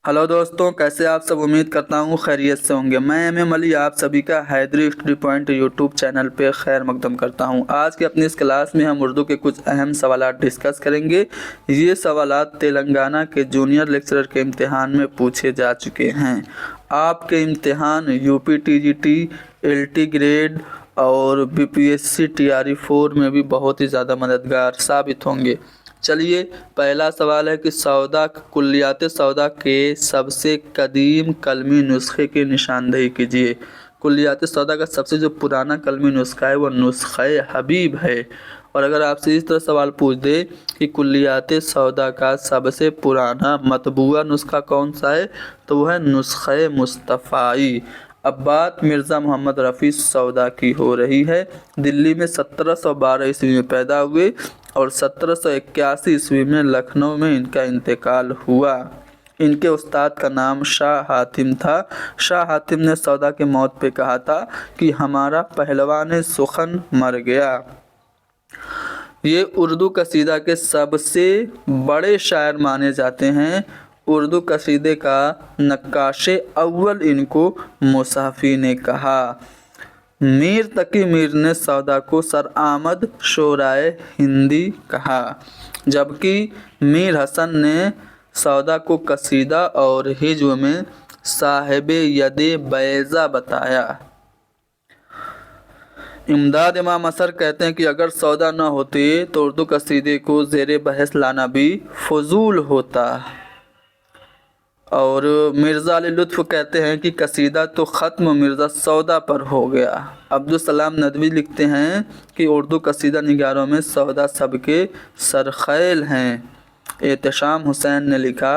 Hello दोस्तों, कैसे आप सब। उम्मीद करता हूँ खैरियत से होंगे। मैं एम अली आप सभी का Haidari study point YouTube channel पे खैर मकदम करता हूँ। आज की अपनी इस क्लास में हम उर्दू के कुछ अहम सवालात डिस्कस करेंगे। ये सवालात तेलंगाना के जूनियर लेक्चरर के इम्तिहान में पूछे जा चुके हैं। आपके इम्तिहान UPTGT, LT ग्रेड और BPSC TRE 4 में भी बहुत ही ज़्यादा मददगार साबित होंगे। चलिए, पहला सवाल है कि कुल्लियात सौदा के सबसे कदीम कलमी नुस्खे की निशानदेही कीजिए। कुल्लियात सौदा का सबसे जो पुराना कलमी नुस्खा है वो नुस्खे हबीब है। और अगर आपसे इस तरह सवाल पूछ दे कि कुल्लियात सौदा का सबसे पुराना मतबूआ नुस्खा कौन सा है, तो वह है नुस्खे मुस्तफ़ाई। अब बात मिर्ज़ा मोहम्मद रफ़ी सौदा की हो रही है। दिल्ली में 1712 ईस्वी में पैदा हुए और 1781 ईस्वी में लखनऊ में इनका इंतकाल हुआ। इनके उस्ताद का नाम शाह हातिम था। शाह हातिम ने सौदा के मौत पे कहा था कि हमारा पहलवान सुखन मर गया। ये उर्दू कसीदा के सबसे बड़े शायर माने जाते हैं। उर्दू कसीदे का नक्काशे अव्वल इनको मुसाफ़ी ने कहा। मीर तकी मीर ने सौदा को सर आमद शोराए हिंदी कहा, जबकि मीर हसन ने सौदा को कसीदा और हिज्व में साहिबे यदे बैज़ा बताया। इमदाद इमाम असर कहते हैं कि अगर सौदा न होते तो उर्दू कसीदे को ज़ेरे बहस लाना भी फजूल होता। और मिर्ज़ा अली लुत्फ़ कहते हैं कि कसीदा तो ख़त्म मिर्ज़ा सौदा पर हो गया। अब्दुल सलाम नदवी लिखते हैं कि उर्दू कसीदा निगारों में सौदा सबके सरखैल हैं। एहतशाम हुसैन ने लिखा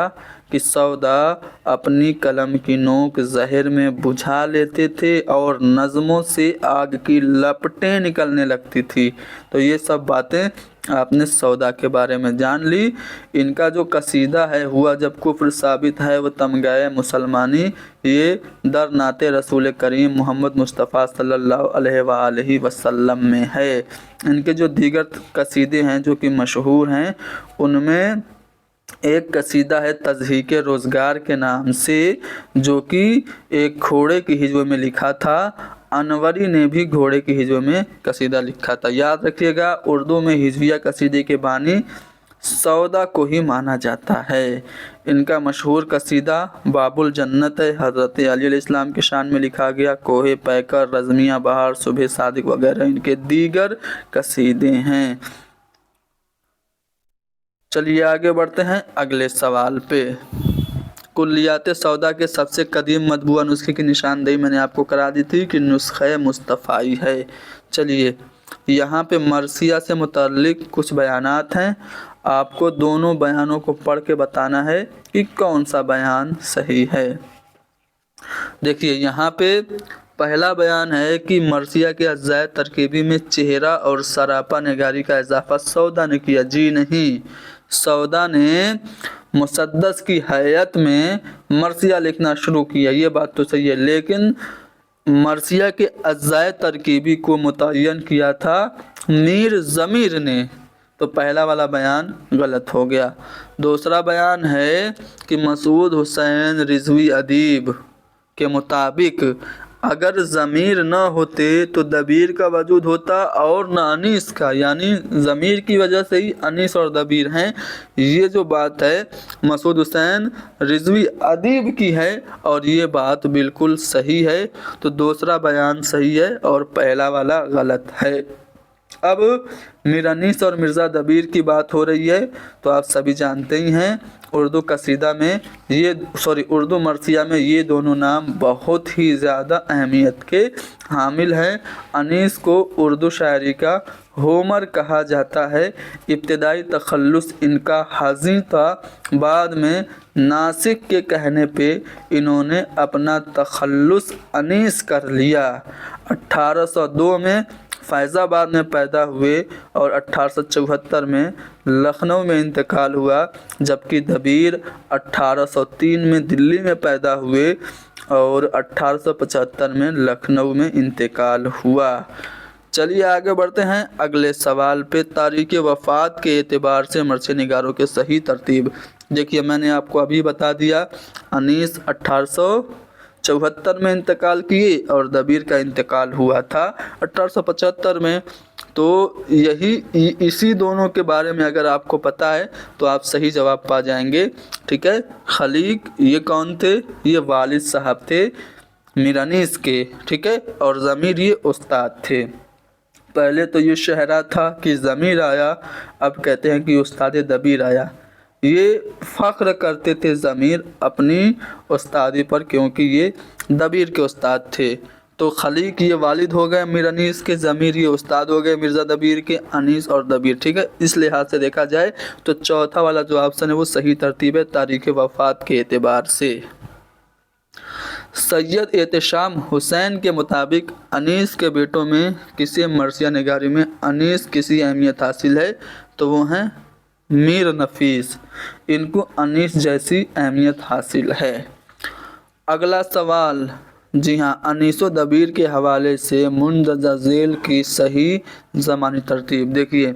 कि सौदा अपनी कलम की नोक जहर में बुझा लेते थे और नज़मों से आग की लपटें निकलने लगती थी। तो ये सब बातें आपने सौदा के बारे में जान ली। इनका जो कसीदा है हुआ जब कुफ्र साबित है वो तमगाए मुसलमानी, ये दर नाते रसूल करीम मोहम्मद मुस्तफ़ा सल्लल्लाहु अलैहि वसल्लम में है। इनके जो दीगर कसीदे हैं जो कि मशहूर हैं, उनमें एक कसीदा है तज़हीक रोज़गार के नाम से, जो कि एक घोड़े की हिज्व में लिखा था। अनवरी ने भी घोड़े की हिज्व में कसीदा लिखा था। याद रखिएगा, उर्दू में हिज्विया कसीदे के बानी सौदा को ही माना जाता है। इनका मशहूर कसीदा बाबुल जन्नत है, हज़रत अली अलैहिस्सलाम के शान में लिखा गया। कोहे पैकर, रज़मिया बहार, सुबह सादिक वगैरह इनके दीगर कसीदे हैं। चलिए आगे बढ़ते हैं अगले सवाल पे। कुल्लियात सौदा के सबसे कदीम मतबूआ नुस्खे की निशानदेही मैंने आपको करा दी थी कि नुस्खे मुस्तफ़ाई है। चलिए, यहाँ पे मरसिया से मुतल्लिक कुछ बयानात हैं। आपको दोनों बयानों को पढ़ के बताना है कि कौन सा बयान सही है। देखिए, यहाँ पे पहला बयान है कि मरसिया के अज्जाए तरकीबी में चेहरा और सरापा निगारी का इजाफा सौदा ने किया। जी नहीं, सौदा ने मुसद्दस की हैयत में मरसिया लिखना शुरू किया, ये बात तो सही है, लेकिन मरसिया के अज्जाए तरकीबी को मुतय्यन किया था मीर ज़मीर ने। तो पहला वाला बयान गलत हो गया। दूसरा बयान है कि मसूद हुसैन रिजवी अदीब के मुताबिक अगर ज़मीर न होते तो दबीर का वजूद होता और न अनीस का, यानी ज़मीर की वजह से ही अनीस और दबीर हैं। ये जो बात है मसूद हुसैन रिजवी अदीब की है और ये बात बिल्कुल सही है। तो दूसरा बयान सही है और पहला वाला गलत है। अब मीर अनीस और मिर्ज़ा दबीर की बात हो रही है, तो आप सभी जानते ही हैं उर्दू कसीदा में उर्दू मरसिया में ये दोनों नाम बहुत ही ज़्यादा अहमियत के हामिल हैं। अनीस को उर्दू शायरी का होमर कहा जाता है। इब्तिदाई तखल्लुस इनका हाज़ी था, बाद में नासिक के कहने पे इन्होंने अपना तखल्लुस अनीस कर लिया। 1802 में फैज़ाबाद में पैदा हुए और 1874 में लखनऊ में इंतकाल हुआ, जबकि दबीर 1803 में दिल्ली में पैदा हुए और 1875 में लखनऊ में इंतकाल हुआ। चलिए आगे बढ़ते हैं अगले सवाल पे। तारीख़ वफ़ात के एतबार से मरसे निगारों के सही तरतीब। देखिए मैंने आपको अभी बता दिया, अनीस 1874 में इंतकाल किए और दबीर का इंतकाल हुआ था 1875 में। तो इसी दोनों के बारे में अगर आपको पता है तो आप सही जवाब पा जाएंगे। ठीक है, खलीक ये कौन थे? ये वालिद साहब थे मीर अनीस के। ठीक है, और ज़मीर ये उस्ताद थे। पहले तो ये शहरा था कि ज़मीर आया, अब कहते हैं कि उस्ताद दबीर आया। ये फ़ख्र करते थे ज़मीर अपनी उस्तादी पर, क्योंकि ये दबीर के उस्ताद थे। तो खलीक ये वालिद हो गए मीर अनीस के, ज़मीर ये उस्ताद हो गए मिर्ज़ा दबीर के, अनीस और दबीर। ठीक है, इस लिहाज से देखा जाए तो चौथा वाला जो ऑप्शन है वो सही तरतीब है तारीख़ वफ़ात के एतबार से। सैयद एहतशाम हुसैन के मुताबिक अनीस के बेटों में किसी मरसिया निगारी में अनीस किसी अहमियत हासिल है, तो वो हैं मीर नफीस, इनको अनीस जैसी अहमियत हासिल है। अगला सवाल, जी हाँ, अनीस व दबीर के हवाले से मुंदरजा झेल की सही ज़मानी तरतीब। देखिए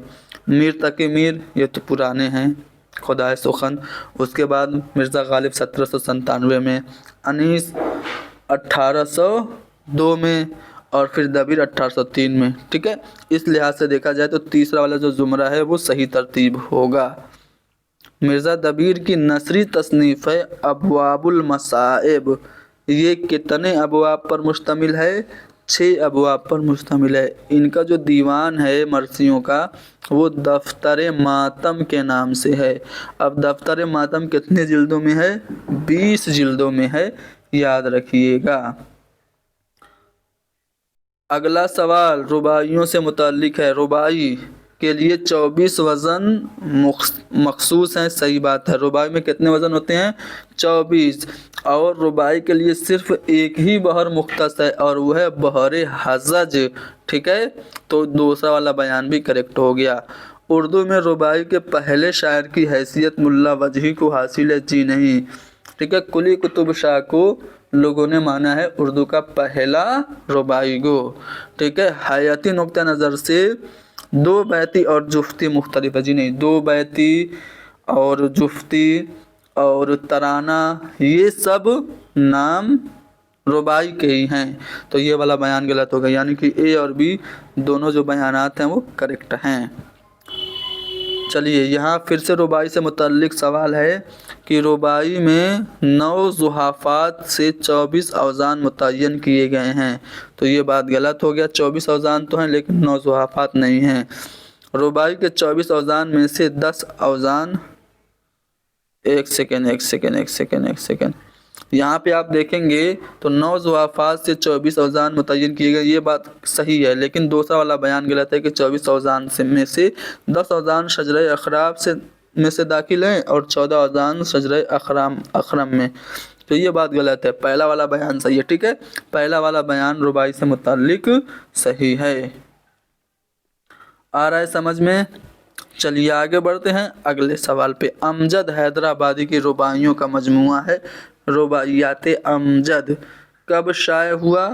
मीर तकी मीर ये तो पुराने हैं, खुदाए सुखन। उसके बाद मिर्ज़ा गालिब 1797 में, अनीस 1802 में और फिर दबीर 1803 में। ठीक है, इस लिहाज से देखा जाए तो तीसरा वाला जो ज़ुमरा है वो सही तरतीब होगा। मिर्ज़ा दबीर की नसरी तसनीफ़ है अबवाबुल मसाइब, ये कितने अबवाब पर मुश्तमिल है? 6 अबवाब पर मुश्तमिल है। इनका जो दीवान है मरसियों का वो दफ्तर मातम के नाम से है। अब दफ्तर मातम कितने जिल्दों में है? 20 जिल्दों में है, याद रखिएगा। अगला सवाल रुबाइयों से मुताल्लिक है। रुबाई के लिए 24 वज़न मखसूस हैं, सही बात है। रुबाई में कितने वज़न होते हैं? 24। और रुबाई के लिए सिर्फ एक ही बहर मुख्तस है और वो है बहर हज़ज। ठीक है, तो दूसरा वाला बयान भी करेक्ट हो गया। उर्दू में रुबाई के पहले शायर की हैसियत मुल्ला वजही को हासिल है? जी नहीं। ठीक है, कुली कुतुब शाह को लोगों ने माना है उर्दू का पहला रुबाई गो। ठीक है, हयाती नुक्ता नज़र से दो बैती और जुफ्ती मुख्तलिफ है। जी नहीं, दो बैती और जुफ्ती और तराना ये सब नाम रुबाई के ही हैं, तो ये वाला बयान गलत होगा, यानी कि ए और बी दोनों जो बयानात हैं वो करेक्ट हैं। चलिए यहाँ फिर से रुबाई से मुतल्लिक सवाल है कि रुबाई में 9 ज़ुहाफ़ात से 24 अवज़ान मुतय्यन किए गए हैं, तो ये बात गलत हो गया। 24 अवज़ान तो हैं लेकिन 9 ज़ुहाफ़ात नहीं हैं। रुबाई के 24 अवज़ान में से 10 अवज़ान, एक सेकेंड, यहाँ पे आप देखेंगे तो 9 ज़ुहाफ़ात से 24 अवज़ान मुतय्यन किए गए, ये बात सही है। लेकिन दूसरा वाला बयान गलत है कि 24 अवज़ान में से 10 अवज़ान शजरे अखराब में से दाखिल हैं और 14 अवज़ान शजरे अखरम में, तो ये बात गलत है। पहला वाला बयान सही है। ठीक है, पहला वाला बयान रुबाई से मुताल्लिक सही है। आ रहा है समझ में? चलिए आगे बढ़ते हैं अगले सवाल पे। अमजद हैदराबादी की रुबाइयों का मजमुआ है रुबाइयात अमजद, कब शाये हुआ?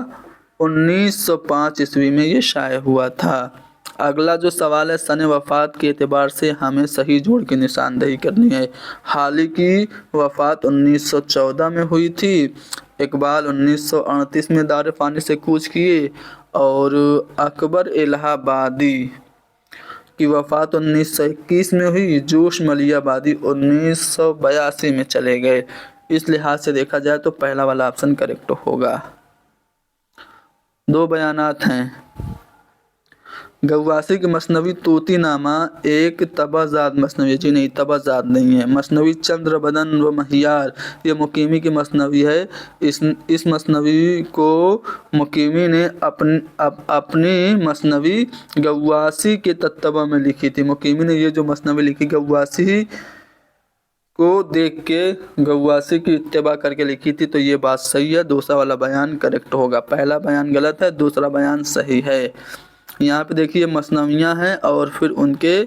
1905 ईस्वी में ये शाये हुआ था। अगला जो सवाल है सन वफ़ात के एतबार से हमें सही जोड़ की निशानदेही करनी है। हाली की वफ़ात 1914 में हुई थी, इकबाल 1938 में दार फ़ानी से कूच किए और अकबर इलाहाबादी की वफ़ात 1921 में हुई, जोश मलियाबादी 1982 में चले गए। इस लिहाज से देखा जाए तो पहला वाला ऑप्शन करेक्ट होगा। दो बयानात हैं। गव्वासी की मसनवी तूती नामा एक तबाजाद मसनवी, जी नहीं तबाजाद नहीं है। मसनवी चंद्र बदन व महियार ये मुकीमी की मसनवी है। इस मसनवी को मुकीमी ने अपनी मसनवी गव्वासी के तत्बा में लिखी थी। मुकीमी ने ये जो मसनवी लिखी गव्वासी को देख के गव्वासी की इत्तिबा करके लिखी थी, तो ये बात सही है। दूसरा वाला बयान करेक्ट होगा, पहला बयान गलत है, दूसरा बयान सही है। यहाँ पे देखिए मसनवियाँ हैं और फिर उनके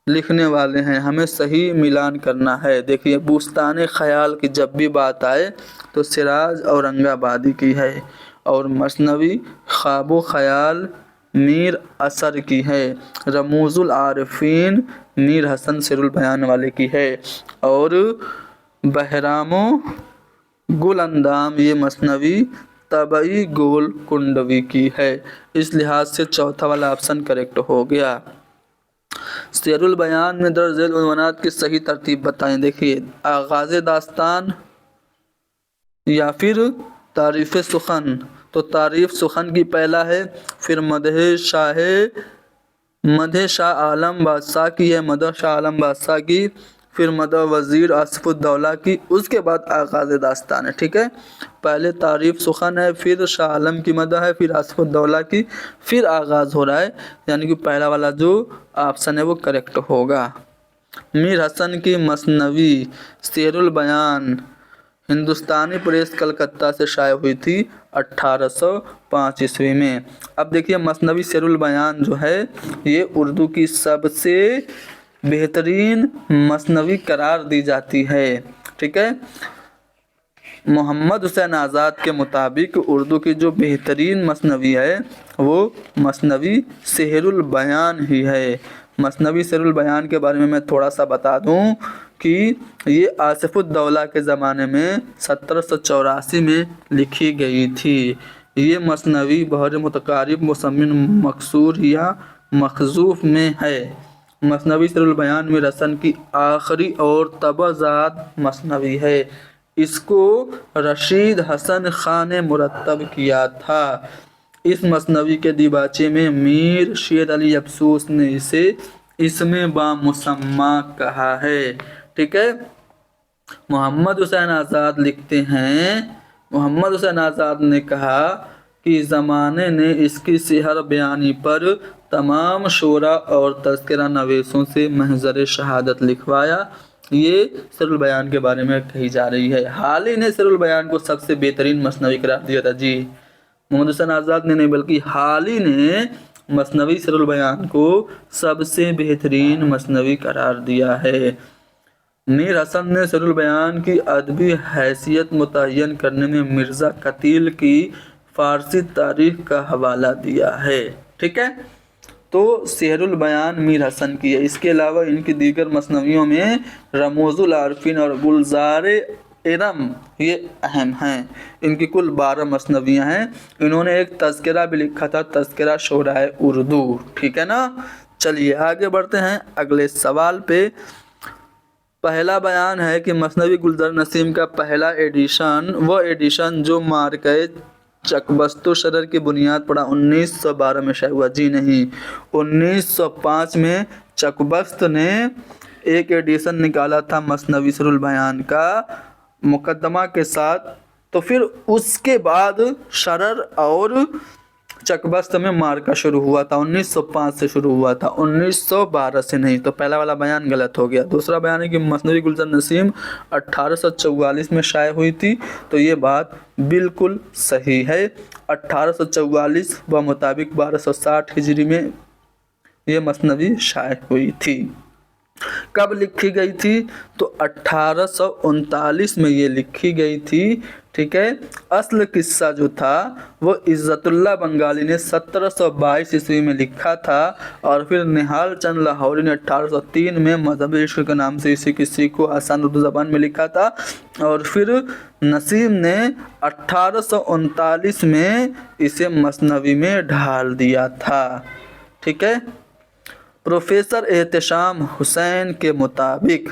लिखने वाले हैं, हमें सही मिलान करना है। देखिए बुस्तान ख़याल की जब भी बात आए तो सिराज औरंगाबादी की है और मसनवी ख्वाब व ख़याल میر اثر کی ہے، رموز العارفین میر حسن سیر البیان والے کی ہے، اور بہرام و گل اندام یہ مثنوی طبعی گول کنڈوی کی ہے۔ اس لحاظ سے چوتھا والا آپشن کریکٹ ہو گیا۔ سیر البیان میں درج ذیل عنوانات کی صحیح ترتیب بتائیں۔ دیکھیے، آغاز داستان یا پھر تعریف سخن، تو تعریف سخن کی پہلا ہے، پھر مدح شاہ عالم بادشاہ کی ہے، مدح شاہ عالم بادشاہ کی، پھر مدح وزیر آصف الدولہ کی، اس کے بعد آغاز داستان ہے، ٹھیک ہے۔ پہلے تعریف سخن ہے، پھر شاہ عالم کی مدح ہے، پھر آصف الدولہ کی، پھر آغاز ہو رہا ہے، یعنی کہ پہلا والا جو آپشن ہے وہ کریکٹ ہوگا۔ میر حسن کی مثنوی سیر البیان ہندوستانی پریس کلکتہ سے شائع ہوئی تھی 1805 عیسوی میں۔ اب دیکھیے، مثنوی سیر البیان جو ہے یہ اردو کی سب سے بہترین مثنوی قرار دی جاتی ہے، ٹھیک ہے۔ محمد حسین آزاد کے مطابق اردو کی جو بہترین مثنوی ہے وہ مثنوی سیر البیان ہی ہے۔ مثنوی سیر البیان کے بارے میں تھوڑا سا بتا دوں کہ یہ آصف الدولہ کے زمانے میں 1784 میں لکھی گئی تھی۔ یہ مثنوی بہر متقارب مصمم مکسور یا مخزوف میں ہے۔ مثنوی سیر البیان میر حسن کی آخری اور طبع زاد مثنوی ہے۔ اس کو رشید حسن خان نے مرتب کیا تھا۔ اس مثنوی کے دیباچے میں میر شیر علی افسوس نے اسے اسم بامسمى کہا ہے، ٹھیک ہے۔ محمد حسین آزاد لکھتے ہیں، محمد حسین آزاد نے کہا کہ زمانے نے اس کی سحر بیانی پر تمام شعراء اور تذکرہ نویسوں سے محضر شہادت لکھوایا۔ یہ سیر البیان کے بارے میں کہی جا رہی ہے۔ حال ہی نے سیر البیان کو سب سے بہترین مثنوی قرار دیا تھا۔ جی، محمد حسین آزاد نے نہیں بلکہ حال ہی نے مثنوی سیر البیان کو سب سے بہترین مثنوی قرار دیا ہے۔ میر حسن نے سیر البیان کی ادبی حیثیت متعین کرنے میں مرزا قتیل کی فارسی تاریخ کا حوالہ دیا ہے، ٹھیک ہے۔ تو سیر البیان میر حسن کی ہے۔ اس کے علاوہ ان کی دیگر مثنویوں میں رموز العارفین اور گلزار ارم یہ اہم ہیں۔ ان کی کل 12 مثنویاں ہیں۔ انہوں نے ایک تذکرہ بھی لکھا تھا، تذکرہ شعراء اردو، ٹھیک ہے نا۔ چلیے آگے بڑھتے ہیں اگلے سوال پہ۔ پہلا بیان ہے کہ مثنوی گلزار نسیم کا پہلا ایڈیشن وہ ایڈیشن جو مارکہ چکبست و شرر کی بنیاد پڑا 1912 میں شائع ہوا۔ جی نہیں، 1905 میں چکبست نے ایک ایڈیشن نکالا تھا مثنوی سیر البیان کا مقدمہ کے ساتھ، تو پھر اس کے بعد شرر اور چکبست میں مارکہ شروع ہوا تھا۔ 1905 سے شروع ہوا تھا، 1912 سے نہیں، تو پہلا والا بیان غلط ہو گیا۔ دوسرا بیان ہے کہ مثنوی گلزار نسیم 1844 میں شائع ہوئی تھی، تو یہ بات بالکل صحیح ہے۔ 1844 بمطابق 1260 ہجری میں یہ مثنوی شائع ہوئی تھی۔ کب لکھی گئی تھی؟ تو 1839 میں یہ لکھی گئی تھی، ٹھیک ہے۔ اصل قصہ جو تھا وہ عزت اللہ بنگالی نے 1722 عیسوی میں لکھا تھا، اور پھر نہال چند لاہوری نے 1803 میں مذہب عشق کے نام سے اسی قصے کو آسان اردو زبان میں لکھا تھا، اور پھر نسیم نے 1839 میں اسے مثنوی میں ڈھال دیا تھا، ٹھیک ہے۔ پروفیسر احتشام حسین کے مطابق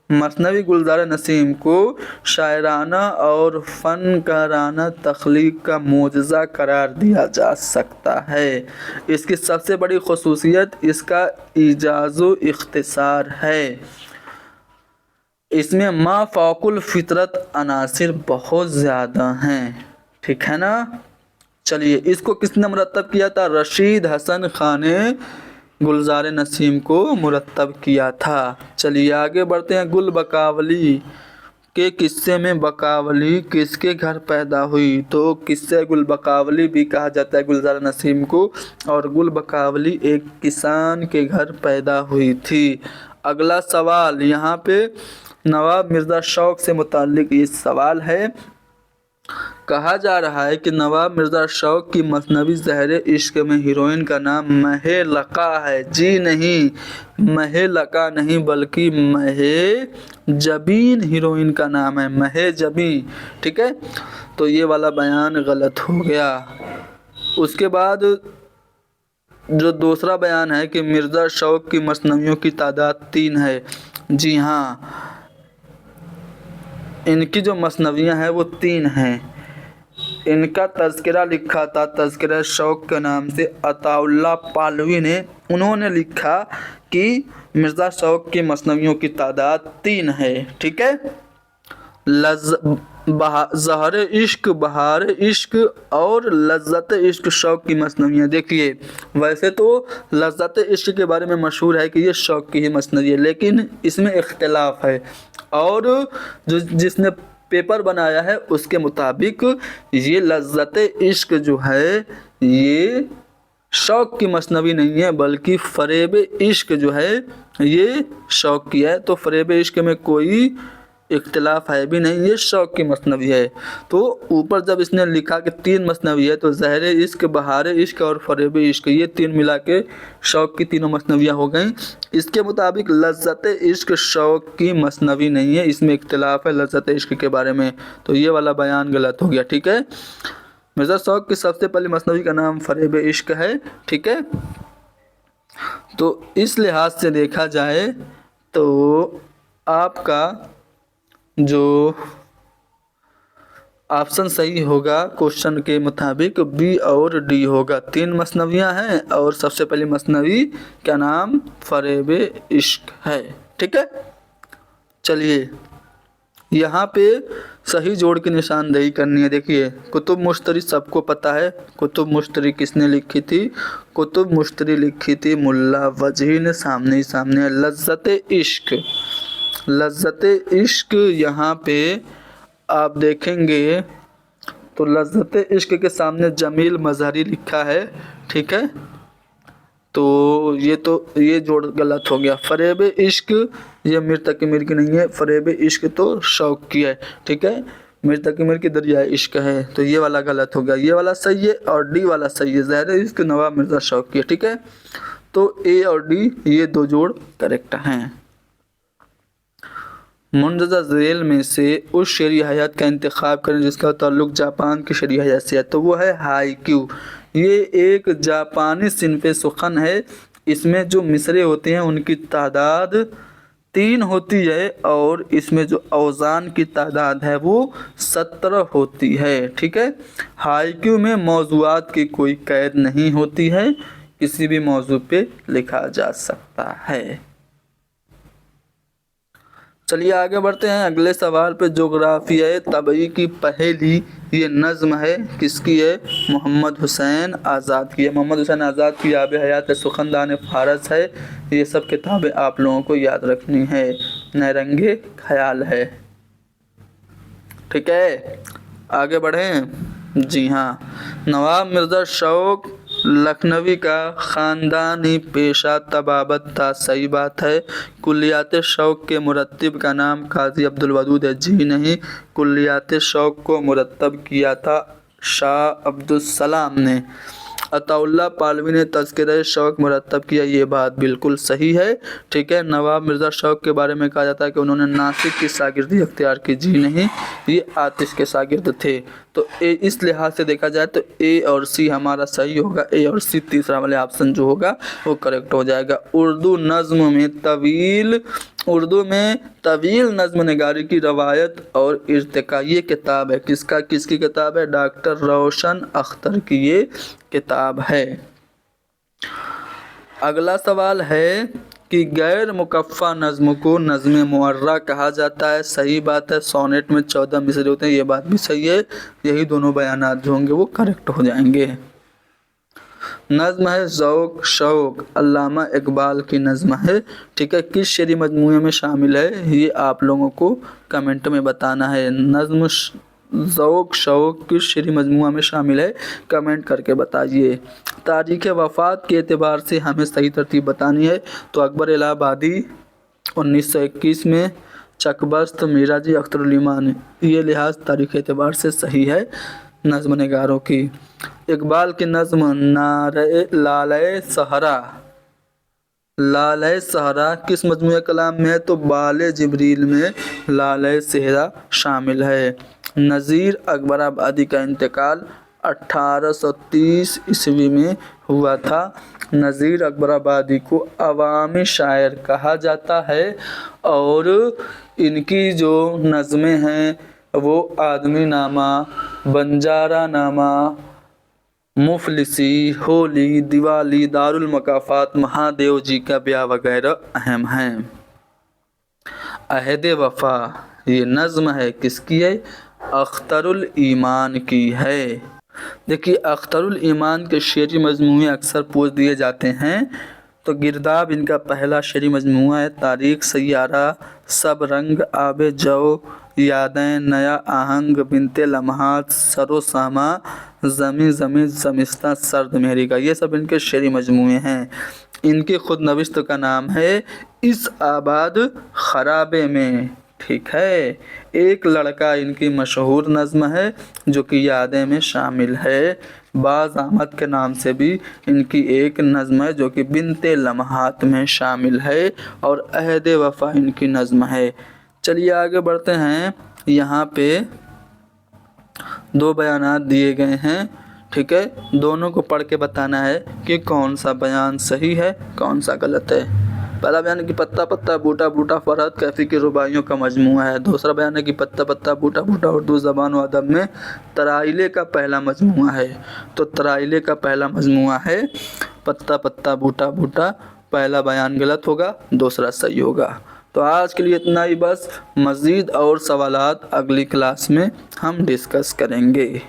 مثنوی گلزار نسیم کو شاعرانہ اور فنکارانہ تخلیق کا معجزہ قرار دیا جا سکتا ہے۔ اس کی سب سے بڑی خصوصیت اس کا ایجاز و اختصار ہے۔ اس میں ما فوق الفطرت عناصر بہت زیادہ ہیں، ٹھیک ہے نا۔ چلیے، اس کو کس نے مرتب کیا تھا؟ رشید حسن خان نے گلزار نسیم کو مرتب کیا تھا۔ چلیے آگے بڑھتے ہیں۔ گل بقاولی کے قصے میں بقاولی کس کے گھر پیدا ہوئی؟ تو قصہ گل بقاولی بھی کہا جاتا ہے گلزار نسیم کو، اور گل بقاولی ایک کسان کے گھر پیدا ہوئی تھی۔ اگلا سوال یہاں پہ نواب مرزا شوق سے متعلق یہ سوال ہے कहा जा रहा है कि नवाब मिर्ज़ा शौक की मसनवी ज़हरे इश्क में हीरोइन का नाम महलका है। जी नहीं, महलका नहीं बल्कि महजबीन हीरोइन का नाम है, महजबीन। ठीक है, तो ये वाला बयान गलत हो गया। उसके बाद जो दूसरा बयान है कि मिर्ज़ा शौक की मसनवियों की तादाद 3 है। जी हाँ, इनकी जो मसनवियाँ हैं वो 3 हैं। इनका तज़किरा लिखा था तज़किरा शौक के नाम से अताउल्ला पालवी ने। उन्होंने लिखा कि मिर्ज़ा शौक की मसनवियों की तादाद 3 है। ठीक है, ज़हर इश्क, बहार इश्क और लज्जत इश्क शौक की मसनवियाँ। देखिए, वैसे तो लज्जत इश्क के बारे में मशहूर है कि ये शौक की ही मसनवी है, लेकिन इसमें इख्तिलाफ है और जो जिसने पेपर बनाया है उसके मुताबिक ये लज्जत इश्क जो है ये शौक की मसनवी नहीं है बल्कि फ़रेब इश्क जो है ये शौक की है। तो फ़रेब इश्क में कोई इख्तिलाफ है भी नहीं, ये शौक की मसनवी है। तो ऊपर जब इसने लिखा कि 3 मसनवी है तो ज़हर इश्क, बहार इश्क और फ़रेब इश्क ये 3 मिला के शौक की तीनों मसनवियाँ हो गई। इसके मुताबिक लज्जत इश्क शौक की मसनवी नहीं है, इसमें इख्तिलाफ है लज्जत इश्क के बारे में, तो ये वाला बयान गलत हो गया। ठीक है, मिर्ज़ा शौक की सबसे पहली मसनवी का नाम फ़रेब इश्क है। ठीक है, तो इस लिहाज से देखा जाए तो आपका जो ऑप्शन सही होगा क्वेश्चन के मुताबिक बी और डी होगा। 3 मसनवियाँ हैं और सबसे पहली मसनवी का नाम फ़रेब इश्क है। ठीक है, चलिए यहाँ पे सही जोड़ की निशानदेही करनी है। देखिए, कुतुब मुश्तरी सबको पता है। कुतुब मुश्तरी किसने लिखी थी? कुतुब मुश्तरी लिखी थी मुल्ला वजही ने। सामने ही सामने लज्जत इश्क, लज्जत इश्क यहाँ पे आप देखेंगे तो लज्जत इश्क के सामने जमील मजहरी लिखा है। ठीक है, तो ये जोड़ गलत हो गया। फ़रेब इश्क ये मीर तकी मीर की नहीं है, फ़रेब इश्क तो शौक की है। ठीक है, मीर तकी मीर की दरिया इश्क है, तो ये वाला गलत हो गया। ये वाला सही है और डी वाला सही है, ज़हर इश्क नवाब मिर्ज़ा शौक की है। ठीक है, तो ए और डी ये 2 जोड़ करेक्ट हैं। मुंदरजा झेल में से उस शरई हयात का इंतखाब करें जिसका ताल्लुक जापान की शरई हयात से है, तो वो है हाइक्यू। ये एक जापानी सिनफ़े सुखन है। इसमें जो मिसरे होते हैं उनकी तादाद 3 होती है और इसमें जो औज़ान की तादाद है वो 17 होती है। ठीक है, हाइक्यू में मौज़ूआत की कोई कैद नहीं होती है, किसी भी मौजू पे लिखा जा सकता है। चलिए आगे बढ़ते हैं अगले सवाल पे। जोग्राफिया तबई की पहेली, ये नज़्म है किसकी है? मोहम्मद हुसैन आज़ाद की है। मोहम्मद हुसैन आज़ाद की आब हयात सुखनदान फ़ारस है। ये सब किताबें आप लोगों को याद रखनी है। नरंगे ख्याल है। ठीक है, आगे बढ़ें। जी हाँ, नवाब मिर्ज़ा शौक लखनवी का ख़ानदानी पेशा तबाबत था। सही बात है। कुल्लियात शौक के मुरत्तिब का नाम काजी अब्दुल वदूद है। जी नहीं, कुल्लियात शौक को मुरत्तब किया था शाह अब्दुल सलाम ने। अताउल्ला पालवी ने तज़किरा शौक मुरत्तब किया, ये बात बिल्कुल सही है। ठीक है, नवाब मिर्ज़ा शौक के बारे में कहा जाता है कि उन्होंने नासिक की शागिर्दी अख्तियार की। जी नहीं, ये आतिश के शागिर्द थे। तो इस लिहाज से देखा जाए तो ए और सी हमारा सही होगा। ए और सी तीसरा वाले ऑप्शन जो होगा वो करेक्ट हो जाएगा। उर्दू में तवील नज़्म निगारी की रवायत और इर्तिका, ये किताब है किसकी किताब है? डॉक्टर रोशन अख्तर की ये किताब है। अगला सवाल है कि गैर मुकफ़ा नज़्म को नज़्म मुअर्रा कहा जाता है। सही बात है। सोनेट में 14 मिसरे होते हैं, ये बात भी सही है। यही दोनों बयानात जो होंगे वो करेक्ट हो जाएंगे। नज़्म है ज़ौक़ शौक़, अल्लामा इकबाल की नज़्म है। ठीक है, किस शरई मजमूए में शामिल है ये आप लोगों को कमेंट में बताना है। नज़्म ज़ौक़ शौक़ किस शरई मजमूआ में शामिल है, कमेंट करके बताइए। तारीख़ वफ़ात के एतबार से हमें सही तरतीब बतानी है। तो अकबर इलाहाबादी 1921 में, चकबस्त, मीरा जी, अख्तरुल ईमान, ये लिहाज तारीख़ एतबार से सही है नज़्म नगारों की। इकबाल की नज़्म लाले सहरा, लाले सहरा किस मजमूए कलाम में है? तो बाले जिब्रील में लाले सहरा शामिल है। नज़ीर अकबराबादी का इंतकाल 1830 ईस्वी में हुआ था। नज़ीर अकबराबादी को अवामी शायर कहा जाता है और इनकी जो नज़में हैं वो आदमी नामा, बंजारा नामा, मुफलिसी, होली, दिवाली, दारुल मकाफात, महादेव जी का ब्याह वगैरह अहम हैं। अहद वफ़ा ये नज़्म है किसकी है? अख्तरुल ईमान की है। देखिए अख्तरुल ईमान के शेरी मजमूए अक्सर पूछ दिए जाते हैं। तो गिरदाब इनका पहला शेरी मजमूआ है। तारीख, सैयारा, सब रंग, आबे जो, यादें, नया आहंग, बिनते लम्हात, सरो सामा, ज़मी ज़मी ज़मिस्ता, सर्द मेहरी का, ये सब इनके शेरी मजमूए हैं। इनकी खुद नविश्त का नाम है इस आबाद खराबे में। ठीक है, एक लड़का इनकी मशहूर नज़्म है जो कि यादें में शामिल है। बाज़ अहमद के नाम से भी इनकी एक नज़्म है जो कि बिनते लम्हात में शामिल है और अहद वफ़ा इनकी नज़्म है। चलिए आगे बढ़ते हैं। यहाँ पे दो बयानात दिए गए हैं। ठीक है, दोनों को पढ़ के बताना है कि कौन सा बयान सही है कौन सा गलत है। पहला बयान है कि पत्ता पत्ता बूटा बूटा फरहत कैफी की रुबाइयों का मजमूआ है। दूसरा बयान है कि पत्ता पत्ता बूटा बूटा उर्दू ज़बान व अदब में तराइले का पहला मजमूआ है। तो तराइले का पहला मजमूआ है पत्ता पत्ता बूटा बूटा। पहला बयान गलत होगा, दूसरा सही होगा। तो आज के लिए इतना ही बस। मज़ीद और सवालात अगली क्लास में हम डिस्कस करेंगे।